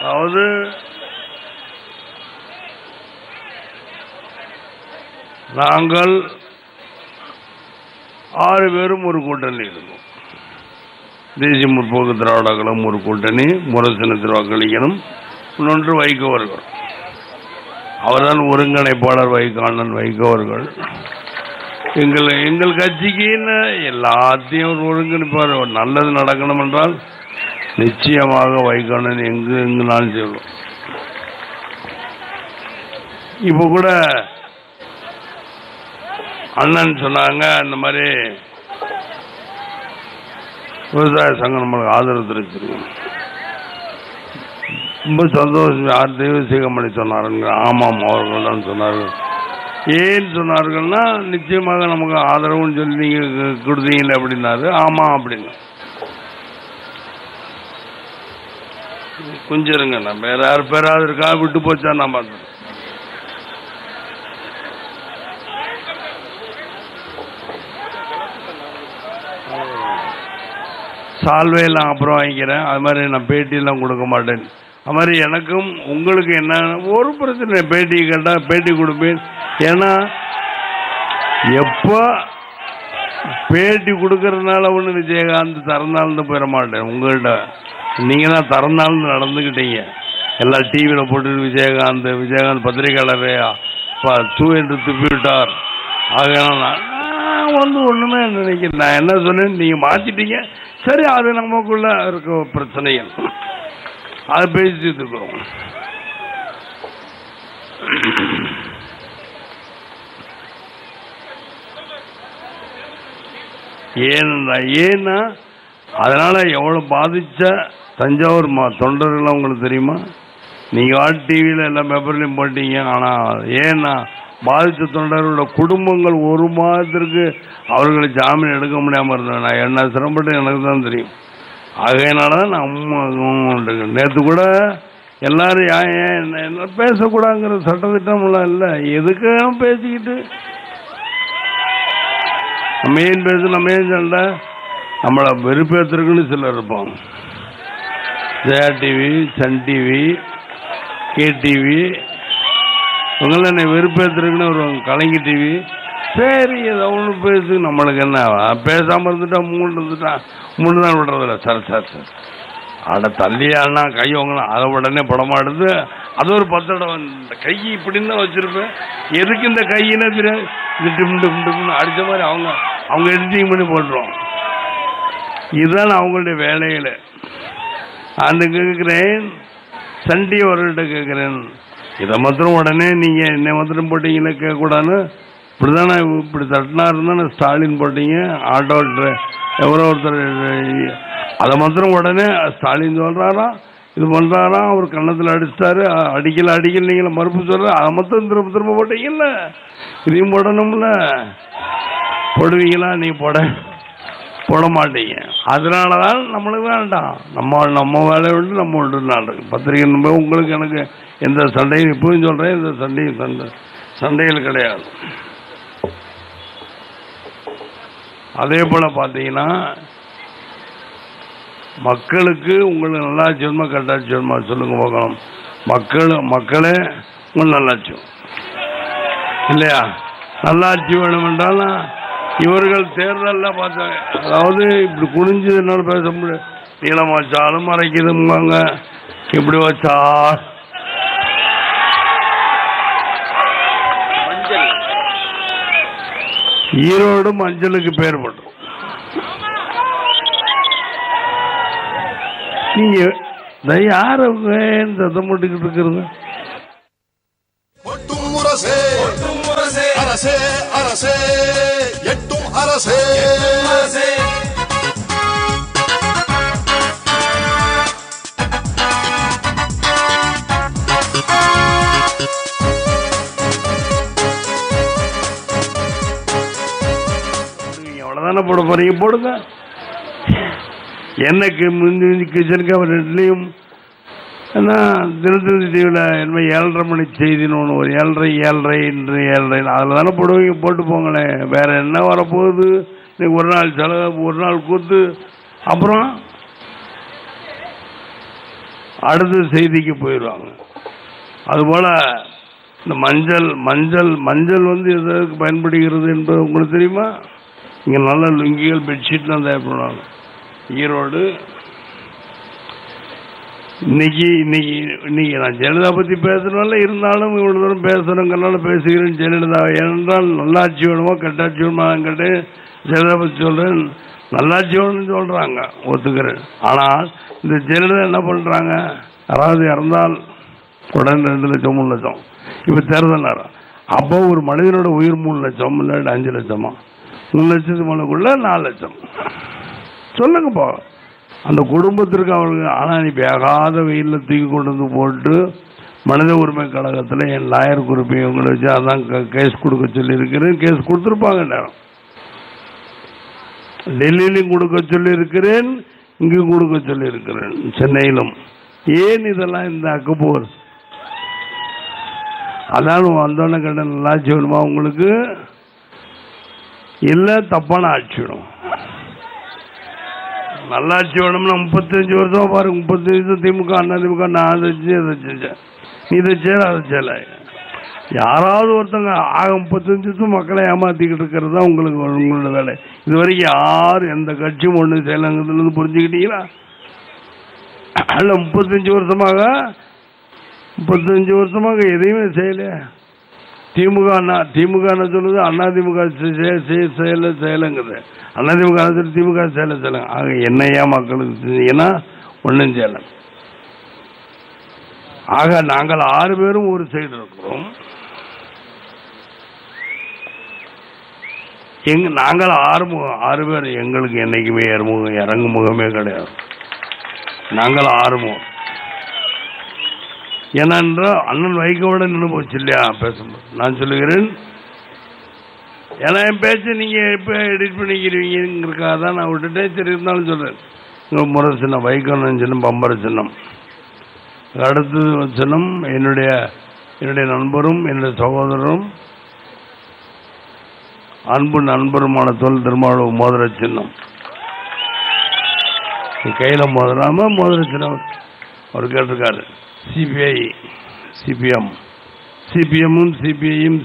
அதாவது நாங்கள் 6 பேரும் ஒரு கூட்டணி இருந்தோம். தேசிய முற்போக்கு திராவிட கழகம் ஒரு கூட்டணி, முரசினத்தில் வாக்களிக்கணும், இன்னொன்று வைகோ அவர்கள். அவர்தான் ஒருங்கிணைப்பாளர் அண்ணன் வைகோ அவர்கள். எங்கள் கட்சிக்கு எல்லாத்தையும் ஒருங்கிணைப்பார். நல்லது நடக்கணும் என்றால் நிச்சயமாக வைகோ அண்ணன் எங்குனாலும் சொல்லும். இப்போ கூட அண்ணன் சொன்னாங்க, இந்த மாதிரி விவசாய சங்கம் நம்மளுக்கு ஆதரவு தெரிவிச்சிருக்கோம். ரொம்ப சந்தோஷம். யார் தெய்வசீகமணி சொன்னாருங்க? ஆமாம், அவர்கள் தான் சொன்னார்கள். ஏன் சொன்னார்கள்னா, நிச்சயமாக நமக்கு ஆதரவுன்னு சொல்லி நீங்கள் கொடுத்தீங்களே அப்படின்னாரு. ஆமாம் அப்படின்னு. கொஞ்சம் இருங்க, நான் வேற யார் பேராது இருக்கா விட்டு போச்சா நான் பார்த்தேன். சால்வையெல்லாம் அப்புறம் வாங்கிக்கிறேன். அது மாதிரி நான் பேட்டியெல்லாம் கொடுக்க மாட்டேன். அது மாதிரி எனக்கும் உங்களுக்கு என்ன ஒரு பிரச்சனை, பேட்டி கேட்டால் பேட்டி கொடுப்பேன். ஏன்னா எப்போ பேட்டி கொடுக்கறதுனால ஒன்று விஜயகாந்த் திறந்தாலும் போயிட மாட்டேன். உங்கள்கிட்ட நீங்கள் தான் திறந்தாலும் நடந்துக்கிட்டீங்க. எல்லா டிவியில் போட்டு விஜயகாந்த் பத்திரிகையாளரே தூ என்று துப்பிவிட்டார். ஆகையால் நான் ஒன்றுமே நினைக்கிறேன். நான் என்ன சொன்னேன், நீங்கள் மாற்றிட்டீங்க. சரி, அது நமக்குள்ள இருக்க பிரச்சனைகள், அதை பேசிட்டு இருக்கிறோம். ஏன்னா அதனால எவ்வளவு பாதிச்ச தஞ்சாவூர் தொண்டர்கள் உங்களுக்கு தெரியுமா? நீங்க டிவியில் எல்லா பேப்பர்லையும் போட்டீங்க. ஆனால் ஏன்னா பாதித்த தொண்டர்களோட குடும்பங்கள் 1 மாதத்திற்கு அவர்களை ஜாமீன் எடுக்க முடியாமல் இருந்தேன். நான் என்ன சிரமப்பட்டு எனக்கு தான் தெரியும். ஆகையினால நம்ம நேற்று கூட எல்லாரும் ஏன் என்ன பேசக்கூடாதுங்கிற சட்டத்திட்டம்லாம் இல்லை. எதுக்காக பேசிக்கிட்டு நம்ம ஏன் நம்ம ஏன் சொல்ல நம்மளை வெறுப்பேற்றுக்குன்னு சிலர் இருப்போம். Jaya TV, Sun TV, KTV இவங்களாம் என்னை வெறுப்பேற்றுக்குன்னு வருவாங்க. கலைஞ டிவி. சரி, ஏதோ ஒன்று பேசு, நம்மளுக்கு என்ன பேசாமல் இருந்துட்டா மூணு நாள் விடுறதில்ல. சார் அட தள்ளியானா கை வாங்கலாம், அதை உடனே படமாடுது. அது ஒரு 10 தடவை கை இப்படின்னு தான் வச்சுருப்பேன். எதுக்கு இந்த கையினே தெரியாது. இது டிம்னு அடித்த மாதிரி அவங்க எடிட்டிங் பண்ணி போட்டுருவோம். இதுதான் அவங்களுடைய வேலையில். அந்த கேட்குறேன், சண்டி அவர்கிட்ட கேட்குறேன், இதை மாத்திரம் உடனே நீங்கள் என்னை மாத்திரம் போட்டீங்கன்னா கேட்கக்கூடாதுன்னு இப்படிதானே இப்படி தட்டினா இருந்தானே ஸ்டாலின் போட்டீங்க. ஆட்டோ எவரோ ஒருத்தர் அதை மாத்திரம் உடனே ஸ்டாலின் சொல்கிறாரா, இது பண்ணுறாரா, அவர் கன்னத்தில் அடிச்சிட்டாரு, அடிக்கல நீங்கள மறுப்பு சொல்கிற, அதை மாத்திரம் திரும்ப போட்டீங்கல்ல, இதையும் போடணும்ல. போடுவீங்களா? நீ போட மாட்டீங்க. அதனால தான் நம்மளுக்கு வேண்டாம். நம்ம வேலையை விட்டு நம்ம விட்டு நாடு பத்திரிகை நம்ப உங்களுக்கு எனக்கு எந்த சண்டையும் இப்பவும் சொல்கிறேன், இந்த சண்டைகள் கிடையாது. அதே போல் பார்த்தீங்கன்னா மக்களுக்கு உங்களுக்கு நல்லாட்சி வேணுமா கட்டாட்சி வேணுமா சொல்லுங்க பார்க்கலாம். மக்களே உங்களுக்கு நல்லாட்சி இல்லையா? நல்லாட்சி வேணும் என்றாலும் இவர்கள் தேர்தலில் பார்த்தாங்க. அதாவது இப்படி குனிஞ்சதுனால பேச முடியாது. நீளம் வச்சாலும் மறைக்குதுங்க, இப்படி வச்சா ஈரோடு மஞ்சளுக்கு பேர் பட்டோம். நீங்க யாரு சத்தம் போட்டுக்கிட்டு இருக்கிறது? அவ்வளவுதானே போட போறீங்க, போடுங்க. எனக்கு கிச்சனுக்கு அவர் ரெண்டுலையும் ஏன்னா தினத்தந்தி டிவியில் என்ன 7:30 மணி செய்தின்னு ஒன்று, ஒரு 7:30 இன்று 7:30 அதில் தானே போடுவீங்க. போட்டு போங்களேன், வேற என்ன வரப்போகுது? இன்னைக்கு ஒரு நாள் செலவு, ஒரு நாள் கூத்து. அப்புறம் அடுத்த செய்திக்கு போயிடுவாங்க. அதுபோல் இந்த மஞ்சள் மஞ்சள் மஞ்சள் வந்து எதற்கு பயன்படுகிறது என்பது உங்களுக்கு தெரியுமா? இங்கே நல்ல லுங்கிகள் பெட்ஷீட்லாம் தேவைப்படுவாங்க. ஈரோடு இன்னைக்கு இன்னைக்கு இன்னைக்கு நான் ஜெயலலிதா பற்றி பேசுகிறனால இருந்தாலும் இவ்வளோ தூரம் பேசுகிறவங்கனால பேசுகிறேன். ஜெயலலிதா ஏனென்றால் நல்லாட்சி வேணுமோ கெட்டாட்சி வேணுமா கேட்டு ஜெயலலிதா பற்றி சொல்கிறேன். நல்லாட்சி வேணும்னு சொல்கிறாங்க, ஒத்துக்கிறேன். ஆனால் இந்த ஜெயலலிதா என்ன பண்ணுறாங்க? யாராவது இறந்தால் உடனே 2 லட்சம் 3 லட்சம். இப்போ தேர்தல் நேரம் அப்போ ஒரு மனிதனோட உயிர் 3 லட்சம் இல்லை 5 லட்சமா? 3 லட்சத்துக்கு மேலக்குள்ள 4 லட்சம் சொல்லுங்கப்பா. அந்த குடும்பத்திற்கு அவருக்கு ஆனால் வேகாத வெயிலில் தூக்கி கொண்டு வந்து போட்டு மனித உரிமை கழகத்தில் என் லாயர் குறிப்பை இவங்களை வச்சு அதான் கேஸ் கொடுக்க சொல்லியிருக்கிறேன். கேஸ் கொடுத்துருப்பாங்க. நேரம் டெல்லியிலும் கொடுக்க சொல்லியிருக்கிறேன், இங்கும் கொடுக்க சொல்லியிருக்கிறேன், சென்னையிலும். ஏன் இதெல்லாம் இந்த அக்கப்போர்? அதான் வந்தோடனே கண்ட நல்லாட்சி வேணுமா உங்களுக்கு? இல்லை தப்பான ஆட்சி வேணும். நல்லாட்சி வேணும்னா 35 வருஷம் பாருங்க. 35 வருஷம் திமுக அதிமுக நான் அதை செஞ்சேன், நீ இதை செய்யல அதை செய்யலை. யாராவது ஒருத்தங்க ஆக 35 வருஷம் மக்களை ஏமாத்திக்கிட்டு இருக்கிறது தான் உங்களுக்கு உங்களோட வேலை. இது வரைக்கும் யார் எந்த கட்சியும் ஒன்று செய்யலைங்கிறதுலேருந்து புரிஞ்சுக்கிட்டீங்களா? அல்ல 35 வருஷமாக எதையுமே செய்யலையே. திமுக என்ன சொல்லுது? அதிமுக செய்யலைங்குது. அதிமுக திமுக செய்யலை. ஆக என்னையா மக்களுக்கு செஞ்சீங்கன்னா ஒன்றும் செய்யலை. ஆக நாங்கள் 6 பேரும் ஒரு சைடு இருக்கிறோம். நாங்கள் 6 பேர். எங்களுக்கு என்னைக்குமே இறங்கு முகமே கிடையாது. நாங்கள் 6 முகம். ஏனென்றால் அண்ணன் வைகோட நின்று போச்சு இல்லையா பேசும்போது. நான் சொல்லுகிறேன், ஏன்னா என் பேச்சை நீங்கள் எப்போ எடிட் பண்ணிக்கிறீங்கிறதுக்காக தான் நான் விட்டுட்டே. சரி இருந்தாலும் சொல்கிறேன். உங்கள் முறை சின்னம் வைகோன்னு சின்னம், பம்பர சின்னம். அடுத்தது சின்னம் என்னுடைய நண்பரும் என்னுடைய சகோதரரும் அன்பு நண்பருமான தொல் திருமாவளவு மோதிர சின்னம். கையில் மோதிராம மோதிர சின்னம் அவர் கேட்டிருக்காரு. சிபிஐ சிபிஎம், சிபிஎம்மும் சிபிஐயும்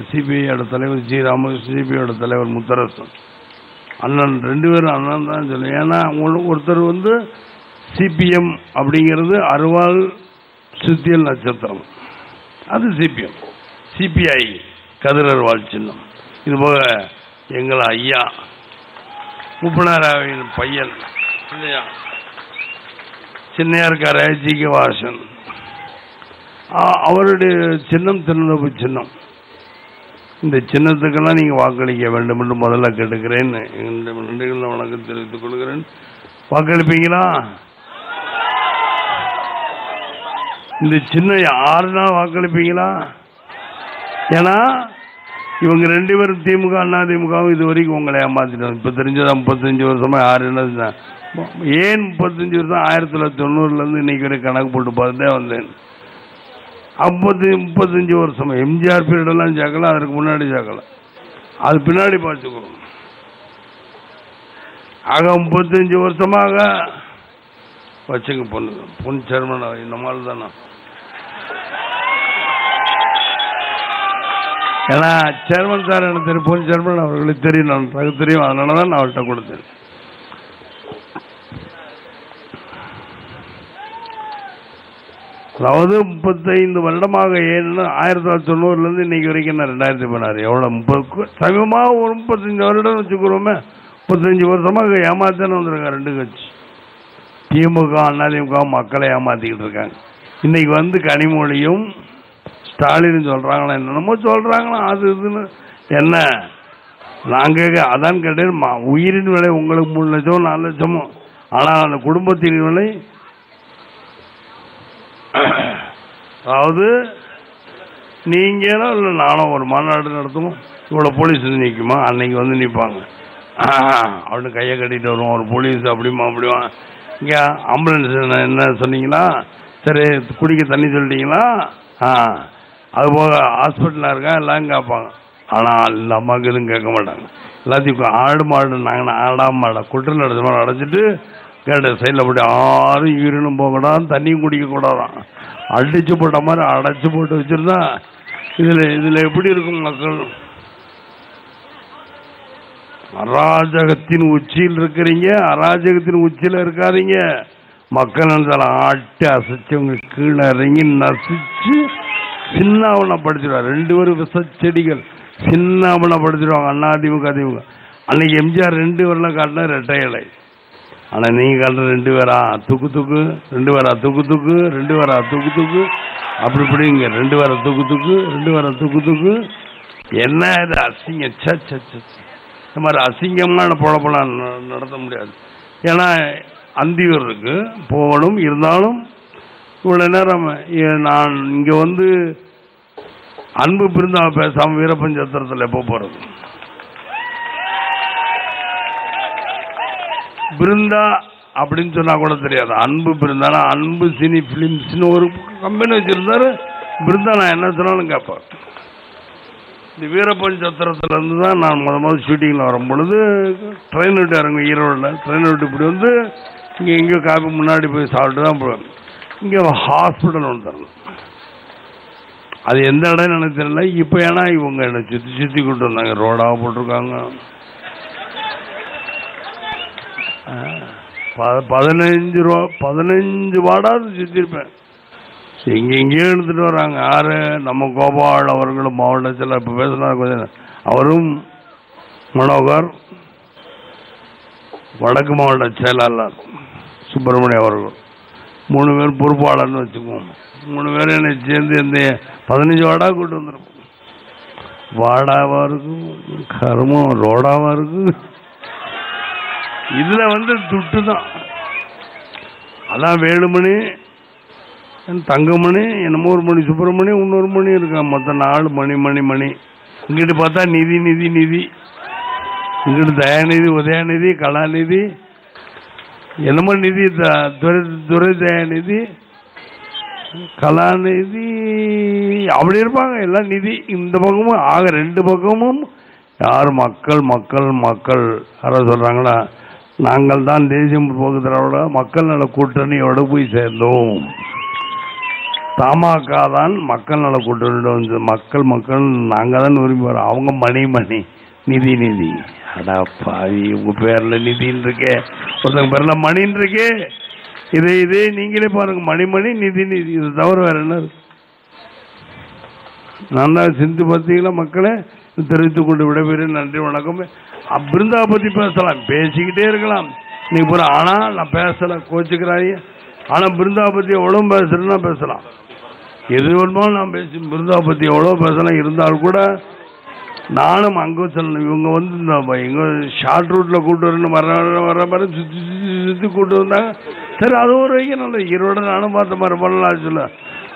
சிபிஐயோட தலைவர் ஜி ராமகிருஷ்ணன், சிபிஐயோட தலைவர் முத்தரசன். அண்ணன் 2 பேரும் அண்ணன் தான் சொல்லுவேன். ஏன்னா ஒருத்தர் வந்து சிபிஎம் அப்படிங்கிறது அருவாள் சுத்தியல் நட்சத்திரம், அது சிபிஎம். சிபிஐ கதிரருவாள் சின்னம். இதுபோக எங்கள் ஐயா முப்பனாராவின் பையன் இல்லையா சின்னையார்கார ஜி.கே. வாசன், அவருடைய சின்னம் திருநப்பு சின்னம். இந்த சின்னத்துக்கெல்லாம் நீங்கள் வாக்களிக்க வேண்டும் என்று முதல்ல கேட்டுக்கிறேன். நன்றிகள் வணக்கம் தெரிவித்துக் கொள்கிறேன். வாக்களிப்பீங்களா? இந்த சின்ன யாருன்னா வாக்களிப்பீங்களா? ஏன்னா இவங்க 2 பேரும் திமுக அதிமுகவும் இது வரைக்கும் உங்களை ஏமாத்திட்டோம். இப்போ தெரிஞ்சதான் 35 வருஷமா யார் என்ன ஏன் 35 வருஷம் 1990 இன்னைக்கு வரை கணக்கு போட்டு பார்த்துட்டே வந்தேன். 35 வருஷம் எம்ஜிஆர் பீரியடெல்லாம் சேர்க்கல, அதற்கு முன்னாடி சேர்க்கல, அது பின்னாடி பார்த்துக்கணும். ஆக 35 வருஷமாக வச்சுங்க. பொன் சேர்மன் இந்த மாதிரி தானே. ஏன்னா சேர்மன் சார் எனக்கு தெரியும், பொன் சேர்மன் அவர்களுக்கு தெரியும், எனக்கு தெரியும். அதனால தான் நான் அவர்கிட்ட கொடுத்தேன். அதாவது 35 வருடமாக ஏன்னா 1990 இன்னைக்கு வரைக்கும் நான் 2016 எவ்வளோ 30 சமயமாக ஒரு 35 வருடம் வச்சுக்கிறோமே. 35 வருஷமாக ஏமாத்தானே வந்திருக்காங்க 2 கட்சி. திமுக அதிமுக மக்களை ஏமாத்திக்கிட்டு இருக்காங்க. இன்னைக்கு வந்து கனிமொழியும் ஸ்டாலின் சொல்றாங்களா, என்னென்னமோ சொல்றாங்களா, அது இதுன்னு. என்ன நாங்கள் அதான் கேட்டேன். உயிரின் விலை உங்களுக்கு 3 லட்சம் 4 லட்சமோ, ஆனால் அந்த குடும்பத்தின் விலை, அதாவது நீங்களும் இல்லை நானும் ஒரு மாநாடு நடத்துவோம், இவ்வளோ போலீஸ் நிற்குமா, அன்னைக்கு வந்து நிற்பாங்க. அவனு கையை கட்டிட்டு வருவோம் ஒரு போலீஸ். அப்படிமா இங்கே ஆம்புலன்ஸ் என்ன சொன்னீங்களா, சரி குடிக்க தண்ணி சொல்லிட்டீங்களா, அதுபோக ஹாஸ்பிட்டலாக இருக்கா எல்லாம் கேட்பாங்க. ஆனால் இந்த அம்மாவுக்கு எதுவும் கேட்க மாட்டாங்க. எல்லாத்தையும் ஆடு மாடு நாங்கள் ஆடாம மாடா குற்றல் அடைச்ச மாதிரி அடைச்சிட்டு கேட்ட சைடில் அப்படி யாரும் யூரினும் போகக்கூடாது, தண்ணியும் குடிக்கக்கூடாதான். அடிச்சு போட்ட மாதிரி அடைச்சி போட்டு வச்சிருந்தா இதில் எப்படி இருக்கும் மக்கள்? அராஜகத்தின் உச்சியில் இருக்கிறீங்க, அராஜகத்தின் உச்சியில் இருக்காதீங்க. மக்கள் ஆட்டி அசைச்சவங்க கீழே இறங்கி நசிச்சு சின்னாவனப்படுத்திடுவாங்க. 2 பேரும் விசச்செடிகள் சின்னாவனப்படுத்திடுவாங்க. அதிமுக அதிமுக அன்னைக்கு எம்ஜிஆர் 2 பேர்லாம் காட்டினா ரெட்டை இலை. ஆனால் நீங்கள் காட்டுற 2 பேரா தூக்கு தூக்கு, 2 பேரா தூக்கு தூக்கு, 2 பேரா தூக்கு தூக்கு, அப்படி இப்படிங்க 2 பேரா தூக்கு தூக்கு, 2 பேரா தூக்கு தூக்கு. என்ன இது அசிங்கம்! சே, இந்த மாதிரி அசிங்கமான பொழப்பெல்லாம் நடத்த முடியாது. ஏன்னா அந்தியூர் இருக்கு போகணும். இருந்தாலும் இவ்வளோ நேரம் நான் இங்கே வந்து அன்பு பிருந்தா பேசாமல் வீரப்பன் சத்திரத்தில் எப்போ போகிறது? பிருந்தா அப்படின்னு சொன்னா கூட தெரியாது. அன்பு பிருந்தானா அன்பு சினி பிலிம்ஸ்னு ஒரு கம்பெனி வச்சிருந்தாரு. பிருந்தா நான் என்ன சொன்னாலும் கேட்பேன். இந்த வீரப்பன் சத்திரத்துலேருந்து தான் நான் முதல் ஷூட்டிங்கில் வரும்பொழுது ட்ரெயின் விட்டு இறங்கும் ஈரோடில். ட்ரெயின் விட்டு இப்படி வந்து இங்கே எங்கேயோ காப்பி முன்னாடி போய் சாப்பிட்டு தான் போவேன். இங்கே ஹாஸ்பிட்டல் ஒன்று தரணும். அது எந்த இடம் எனக்கு தெரியல. இப்போ ஏன்னா இவங்க என்னை சுற்றி கூப்பிட்டு வந்தாங்க. ரோடாக போட்டிருக்காங்க. 15 ரூபா 15 வாடாவது சுற்றிருப்பேன். எங்கெங்கேயோ எடுத்துகிட்டு வராங்க. யார்? நம்ம கோபால் அவர்களும் மாவட்டத்தில் இப்போ பேசினார் கொஞ்சம். அவரும் மனோகர், வடக்கு மாவட்ட செயலாளர் சுப்பிரமணியம் அவர்கள் 3 பேர் பொறுப்பாளர்னு வச்சுக்குவோம். 3 பேரும் என்னை சேர்ந்து இந்த 15 வாடா கூட்டு வந்துருக்கும். வாடாவாக இருக்கும், கருமம் ரோடாவாக இருக்கும். இதில் வந்து துட்டு தான். அதான் வேலுமணி, தங்கமணி, என்னமோ ஒரு மணி, சுப்பிரமணி, இன்னொரு மணி இருக்கான். மொத்தம் 4 மணி. இங்கிட்டு பார்த்தா நிதி, இங்கிட்டு தயாநிதி, உதயாநிதி, கலாநிதி, என்னமோ நிதி, துரை தயாநிதி, கலாநிதி, அப்படி இருப்பாங்க எல்லாம் நிதி. இந்த பக்கமும் ஆக 2 பக்கமும் யார்? மக்கள் யாராவது சொல்கிறாங்களா? நாங்கள் தான் தேசிய முற்போக்கு மக்கள் நல கூட்டணியோடு போய் சேர்ந்தோம். தமாக தான் மக்கள் நல கூட்டணியோட வந்து மக்கள் நாங்கள் தான் விரும்பி வரோம். அவங்க மணி நிதி. அடா பாவி, உங்கள் பேரில் நிதின்னு இருக்கே, ஒருத்தங்க பேரில் மணின்னு இருக்கே. இதே நீங்களே பாருங்க. மணி நிதி. இது தவிர வேற என்ன இருக்கு? நான் தான் சிந்து பார்த்தீங்களா மக்களே. தெரிவித்துக் கொண்டு விடைபெறும். நன்றி, வணக்கம். பிருந்தா பற்றி பேசலாம், பேசிக்கிட்டே இருக்கலாம் நீங்க பூரா. ஆனால் நான் பேசலை, கோச்சுக்கிறாங்க. ஆனால் பிருந்தா பற்றி எவ்வளோ பேசுறேன்னா பேசலாம். எது வேணுமாலும் நான் பிருந்தா பற்றி எவ்வளோ பேசலாம். இருந்தாலும் கூட நானும் அங்கே சொல்லணும். இவங்க வந்து இந்த எங்கே ஷார்ட் ரூட்டில் கூட்டு வரணும் வர மாதிரி சுற்றி கூட்டு வந்தாங்க. சரி, அது ஒரு வரைக்கும் நல்ல ஈரோட நானும் பார்த்த மாதிரி பண்ணலாம் சொல்ல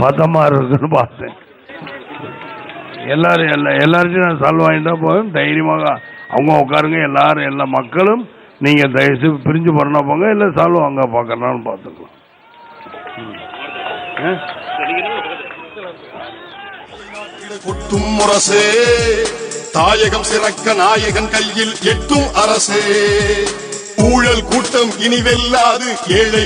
பார்த்த மாதிரி இருக்குன்னு பார்த்தேன். எல்லாருக்கும் நான் சால்வ் வாங்கிட்டா போதும். தைரியமாக அவங்க உட்காருங்க. எல்லா மக்களும் நீங்கள் தயவுசெய்து பிரிஞ்சு போறனா போங்க, இல்லை சால்வ் அங்கே பார்க்கறனாலும் பார்த்துக்கலாம். கொட்டும் முரசே, தாயகம் சிறக்க நாயகன் கையில் எட்டும் அரசே. ஊழல் கூட்டம் இனி வெல்லாது, ஏழை